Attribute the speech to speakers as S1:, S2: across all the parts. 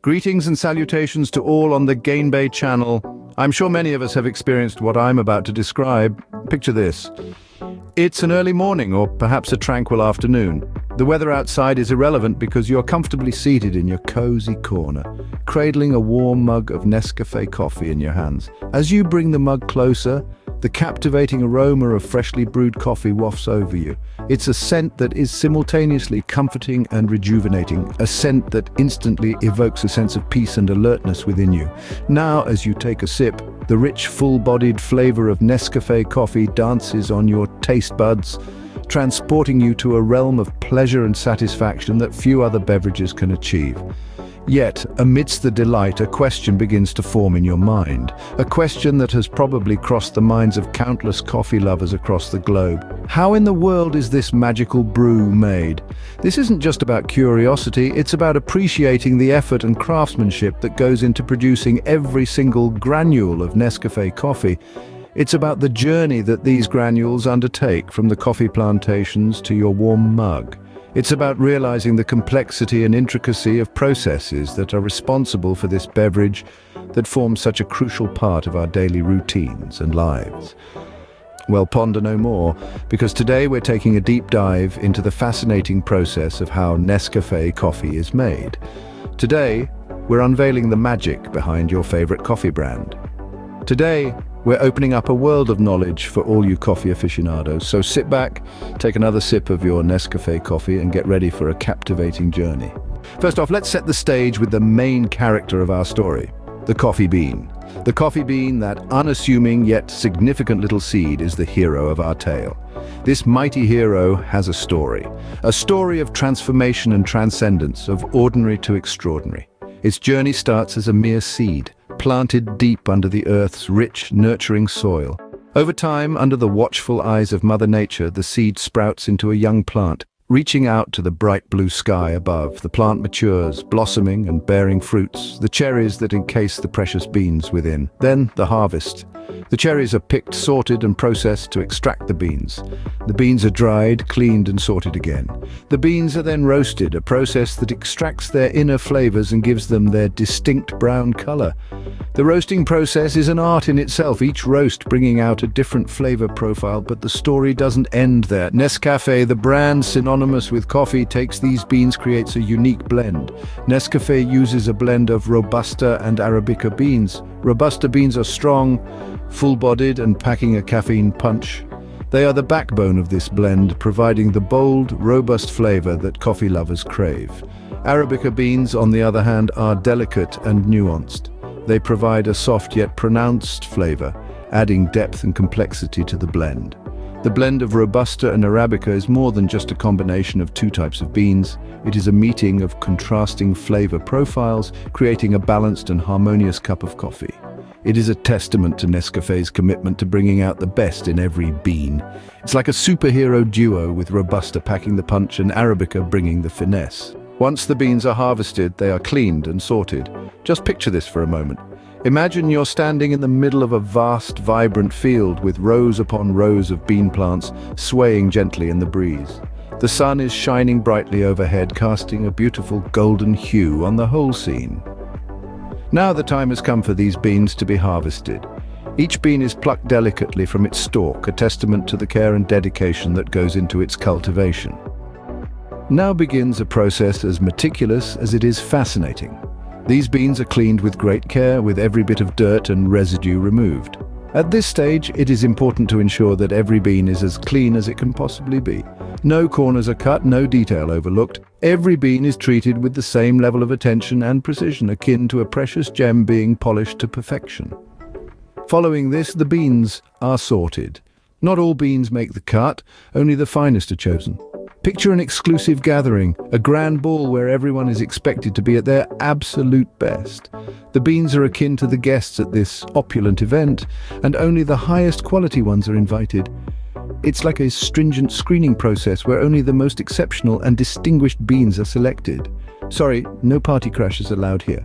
S1: Greetings and salutations to all on the Gainbay channel. I'm sure many of us have experienced what I'm about to describe. Picture this. It's an early morning or perhaps a tranquil afternoon. The weather outside is irrelevant because you're comfortably seated in your cozy corner, cradling a warm mug of Nescafe coffee in your hands. As you bring the mug closer, the captivating aroma of freshly brewed coffee wafts over you. It's a scent that is simultaneously comforting and rejuvenating, a scent that instantly evokes a sense of peace and alertness within you. Now, as you take a sip, the rich, full-bodied flavor of Nescafe coffee dances on your taste buds, transporting you to a realm of pleasure and satisfaction that few other beverages can achieve. Yet, amidst the delight, a question begins to form in your mind. A question that has probably crossed the minds of countless coffee lovers across the globe. How in the world is this magical brew made? This isn't just about curiosity, it's about appreciating the effort and craftsmanship that goes into producing every single granule of Nescafe coffee. It's about the journey that these granules undertake from the coffee plantations to your warm mug. It's about realizing the complexity and intricacy of processes that are responsible for this beverage that forms such a crucial part of our daily routines and lives. Well, ponder no more, because today we're taking a deep dive into the fascinating process of how Nescafe coffee is made. Today, we're unveiling the magic behind your favorite coffee brand. Today, we're opening up a world of knowledge for all you coffee aficionados, so sit back, take another sip of your Nescafe coffee and get ready for a captivating journey. First off, let's set the stage with the main character of our story, the coffee bean. The coffee bean, that unassuming yet significant little seed, is the hero of our tale. This mighty hero has a story of transformation and transcendence, of ordinary to extraordinary. Its journey starts as a mere seed, planted deep under the Earth's rich, nurturing soil. Over time, under the watchful eyes of Mother Nature, the seed sprouts into a young plant. Reaching out to the bright blue sky above, the plant matures, blossoming and bearing fruits, the cherries that encase the precious beans within. Then, the harvest. The cherries are picked, sorted and processed to extract the beans. The beans are dried, cleaned and sorted again. The beans are then roasted, a process that extracts their inner flavors and gives them their distinct brown color. The roasting process is an art in itself, each roast bringing out a different flavor profile, but the story doesn't end there. Nescafe, the brand synonymous with coffee, takes these beans, creates a unique blend. Nescafe uses a blend of Robusta and Arabica beans. Robusta beans are strong, full-bodied and packing a caffeine punch. They are the backbone of this blend, providing the bold, robust flavor that coffee lovers crave. Arabica beans, on the other hand, are delicate and nuanced. They provide a soft yet pronounced flavor, adding depth and complexity to the blend. The blend of Robusta and Arabica is more than just a combination of two types of beans. It is a meeting of contrasting flavor profiles, creating a balanced and harmonious cup of coffee. It is a testament to Nescafe's commitment to bringing out the best in every bean. It's like a superhero duo, with Robusta packing the punch and Arabica bringing the finesse. Once the beans are harvested, they are cleaned and sorted. Just picture this for a moment. Imagine you're standing in the middle of a vast, vibrant field with rows upon rows of bean plants swaying gently in the breeze. The sun is shining brightly overhead, casting a beautiful golden hue on the whole scene. Now the time has come for these beans to be harvested. Each bean is plucked delicately from its stalk, a testament to the care and dedication that goes into its cultivation. Now begins a process as meticulous as it is fascinating. These beans are cleaned with great care, with every bit of dirt and residue removed. At this stage, it is important to ensure that every bean is as clean as it can possibly be. No corners are cut, no detail overlooked. Every bean is treated with the same level of attention and precision, akin to a precious gem being polished to perfection. Following this, the beans are sorted. Not all beans make the cut, only the finest are chosen. Picture an exclusive gathering, a grand ball where everyone is expected to be at their absolute best. The beans are akin to the guests at this opulent event, and only the highest quality ones are invited. It's like a stringent screening process where only the most exceptional and distinguished beans are selected. Sorry, no party crashers allowed here.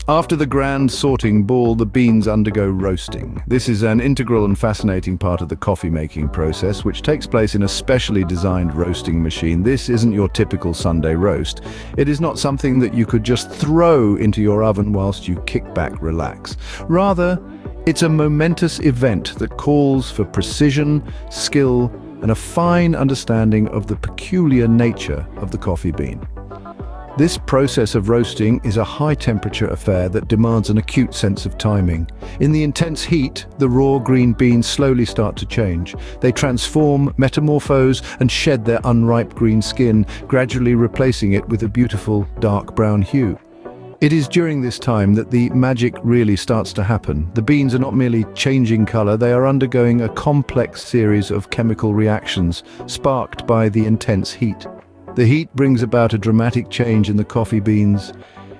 S1: After the grand sorting ball, the beans undergo roasting. This is an integral and fascinating part of the coffee-making process, which takes place in a specially designed roasting machine. This isn't your typical Sunday roast. It is not something that you could just throw into your oven whilst you kick back, relax. Rather, it's a momentous event that calls for precision, skill, and a fine understanding of the peculiar nature of the coffee bean. This process of roasting is a high-temperature affair that demands an acute sense of timing. In the intense heat, the raw green beans slowly start to change. They transform, metamorphose, and shed their unripe green skin, gradually replacing it with a beautiful dark brown hue. It is during this time that the magic really starts to happen. The beans are not merely changing color, they are undergoing a complex series of chemical reactions, sparked by the intense heat. The heat brings about a dramatic change in the coffee beans.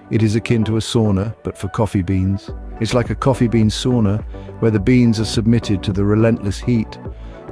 S1: It is akin to a sauna, but for coffee beans. It's like a coffee bean sauna, where the beans are submitted to the relentless heat,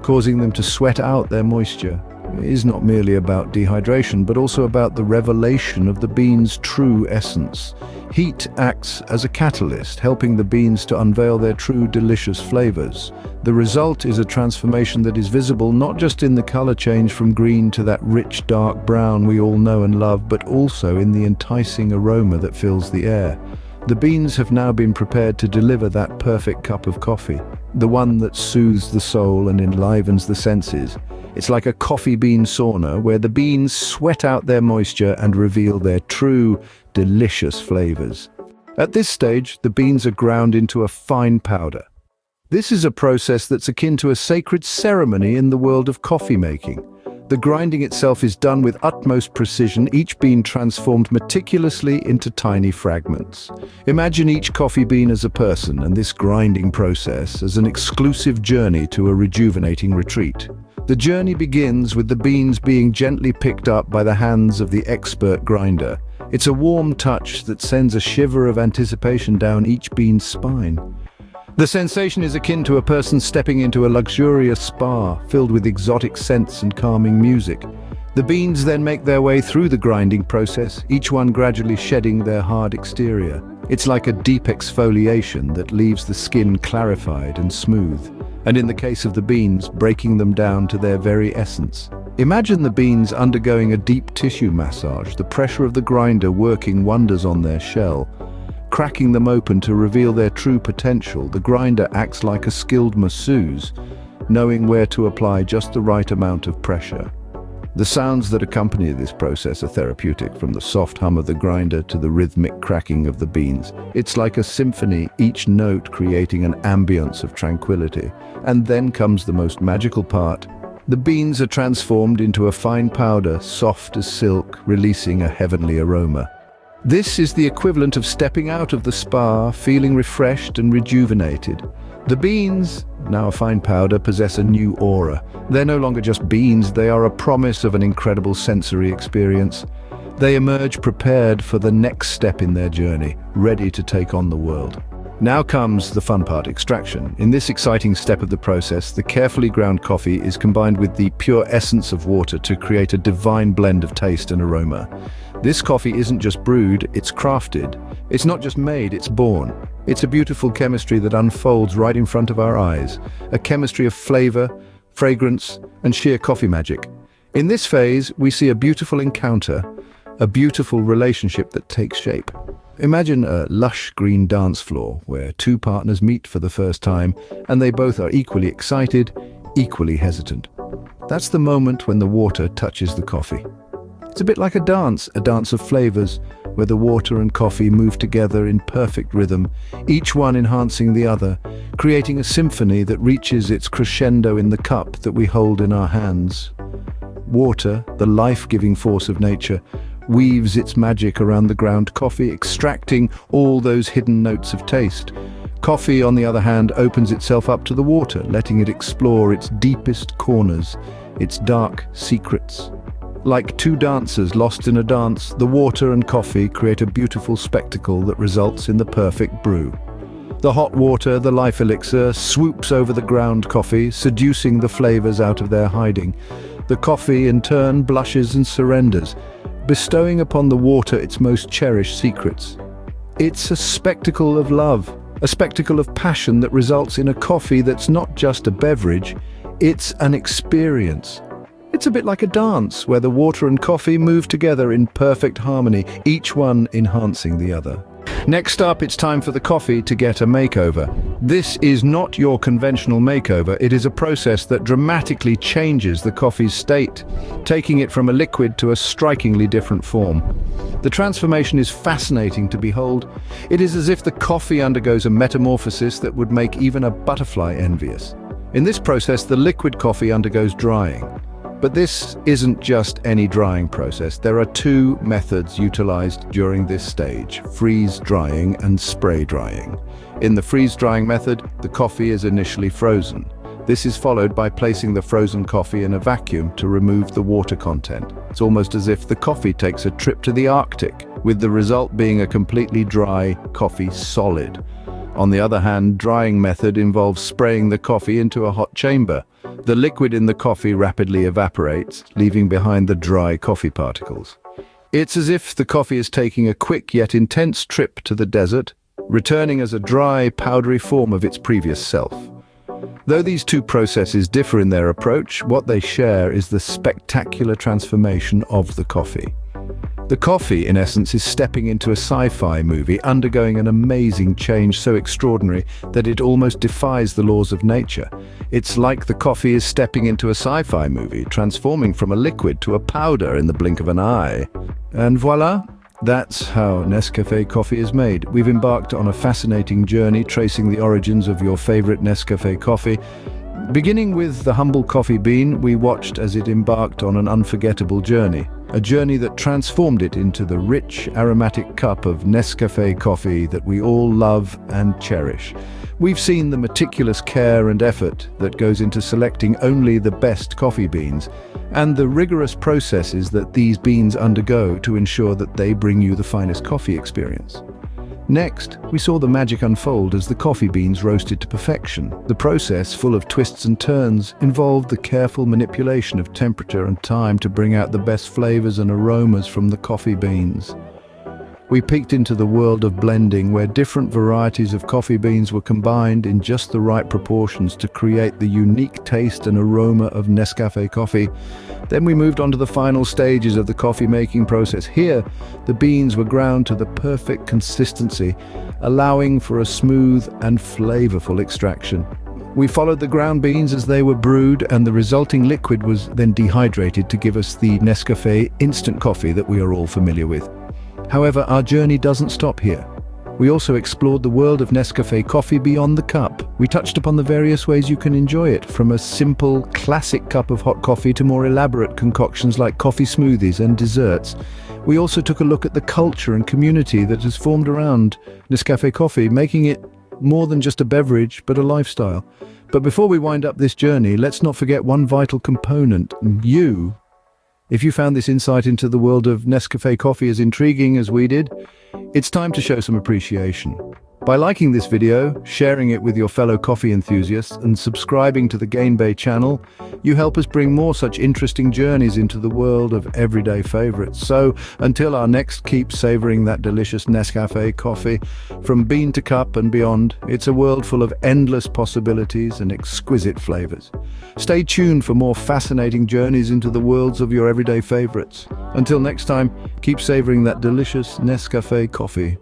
S1: causing them to sweat out their moisture. It is not merely about dehydration, but also about the revelation of the bean's true essence. Heat acts as a catalyst, helping the beans to unveil their true delicious flavors. The result is a transformation that is visible not just in the color change from green to that rich dark brown we all know and love, but also in the enticing aroma that fills the air. The beans have now been prepared to deliver that perfect cup of coffee, the one that soothes the soul and enlivens the senses. It's like a coffee bean sauna where the beans sweat out their moisture and reveal their true, delicious flavors. At this stage, the beans are ground into a fine powder. This is a process that's akin to a sacred ceremony in the world of coffee making. The grinding itself is done with utmost precision, each bean transformed meticulously into tiny fragments. Imagine each coffee bean as a person and this grinding process as an exclusive journey to a rejuvenating retreat. The journey begins with the beans being gently picked up by the hands of the expert grinder. It's a warm touch that sends a shiver of anticipation down each bean's spine. The sensation is akin to a person stepping into a luxurious spa filled with exotic scents and calming music. The beans then make their way through the grinding process, each one gradually shedding their hard exterior. It's like a deep exfoliation that leaves the skin clarified and smooth, and in the case of the beans, breaking them down to their very essence. Imagine the beans undergoing a deep tissue massage, the pressure of the grinder working wonders on their shell. Cracking them open to reveal their true potential, the grinder acts like a skilled masseuse, knowing where to apply just the right amount of pressure. The sounds that accompany this process are therapeutic, from the soft hum of the grinder to the rhythmic cracking of the beans. It's like a symphony, each note creating an ambience of tranquility. And then comes the most magical part. The beans are transformed into a fine powder, soft as silk, releasing a heavenly aroma. This is the equivalent of stepping out of the spa, feeling refreshed and rejuvenated. The beans, now a fine powder, possess a new aura. They're no longer just beans, they are a promise of an incredible sensory experience. They emerge prepared for the next step in their journey, ready to take on the world. Now comes the fun part, extraction. In this exciting step of the process, the carefully ground coffee is combined with the pure essence of water to create a divine blend of taste and aroma. This coffee isn't just brewed, it's crafted. It's not just made, it's born. It's a beautiful chemistry that unfolds right in front of our eyes. A chemistry of flavor, fragrance, and sheer coffee magic. In this phase, we see a beautiful encounter, a beautiful relationship that takes shape. Imagine a lush green dance floor where two partners meet for the first time and they both are equally excited, equally hesitant. That's the moment when the water touches the coffee. It's a bit like a dance of flavors, where the water and coffee move together in perfect rhythm, each one enhancing the other, creating a symphony that reaches its crescendo in the cup that we hold in our hands. Water, the life-giving force of nature, weaves its magic around the ground coffee, extracting all those hidden notes of taste. Coffee, on the other hand, opens itself up to the water, letting it explore its deepest corners, its dark secrets. Like two dancers lost in a dance, the water and coffee create a beautiful spectacle that results in the perfect brew. The hot water, the life elixir, swoops over the ground coffee, seducing the flavors out of their hiding. The coffee, in turn, blushes and surrenders, bestowing upon the water its most cherished secrets. It's a spectacle of love, a spectacle of passion that results in a coffee that's not just a beverage, it's an experience. It's a bit like a dance where the water and coffee move together in perfect harmony, each one enhancing the other. Next up, it's time for the coffee to get a makeover. This is not your conventional makeover, it is a process that dramatically changes the coffee's state, taking it from a liquid to a strikingly different form. The transformation is fascinating to behold. It is as if the coffee undergoes a metamorphosis that would make even a butterfly envious. In this process, the liquid coffee undergoes drying. But this isn't just any drying process. There are two methods utilized during this stage: freeze drying and spray drying. In the freeze drying method, the coffee is initially frozen. This is followed by placing the frozen coffee in a vacuum to remove the water content. It's almost as if the coffee takes a trip to the Arctic, with the result being a completely dry coffee solid. On the other hand, drying method involves spraying the coffee into a hot chamber. The liquid in the coffee rapidly evaporates, leaving behind the dry coffee particles. It's as if the coffee is taking a quick yet intense trip to the desert, returning as a dry, powdery form of its previous self. Though these two processes differ in their approach, what they share is the spectacular transformation of the coffee. The coffee, in essence, is stepping into a sci-fi movie, undergoing an amazing change so extraordinary that it almost defies the laws of nature. It's like the coffee is stepping into a sci-fi movie, transforming from a liquid to a powder in the blink of an eye. And voila, that's how Nescafe coffee is made. We've embarked on a fascinating journey tracing the origins of your favorite Nescafe coffee. Beginning with the humble coffee bean, we watched as it embarked on an unforgettable journey. A journey that transformed it into the rich, aromatic cup of Nescafe coffee that we all love and cherish. We've seen the meticulous care and effort that goes into selecting only the best coffee beans, and the rigorous processes that these beans undergo to ensure that they bring you the finest coffee experience. Next, we saw the magic unfold as the coffee beans roasted to perfection. The process, full of twists and turns, involved the careful manipulation of temperature and time to bring out the best flavors and aromas from the coffee beans. We peeked into the world of blending, where different varieties of coffee beans were combined in just the right proportions to create the unique taste and aroma of Nescafe coffee. Then we moved on to the final stages of the coffee making process. Here, the beans were ground to the perfect consistency, allowing for a smooth and flavorful extraction. We followed the ground beans as they were brewed, and the resulting liquid was then dehydrated to give us the Nescafe instant coffee that we are all familiar with. However, our journey doesn't stop here. We also explored the world of Nescafe coffee beyond the cup. We touched upon the various ways you can enjoy it, from a simple, classic cup of hot coffee to more elaborate concoctions like coffee smoothies and desserts. We also took a look at the culture and community that has formed around Nescafe coffee, making it more than just a beverage, but a lifestyle. But before we wind up this journey, let's not forget one vital component: you. If you found this insight into the world of Nescafe coffee as intriguing as we did, it's time to show some appreciation. By liking this video, sharing it with your fellow coffee enthusiasts, and subscribing to the Gainbay channel, you help us bring more such interesting journeys into the world of everyday favorites. So, until our next, keep savoring that delicious Nescafe coffee. From bean to cup and beyond, it's a world full of endless possibilities and exquisite flavors. Stay tuned for more fascinating journeys into the worlds of your everyday favorites. Until next time, keep savoring that delicious Nescafe coffee.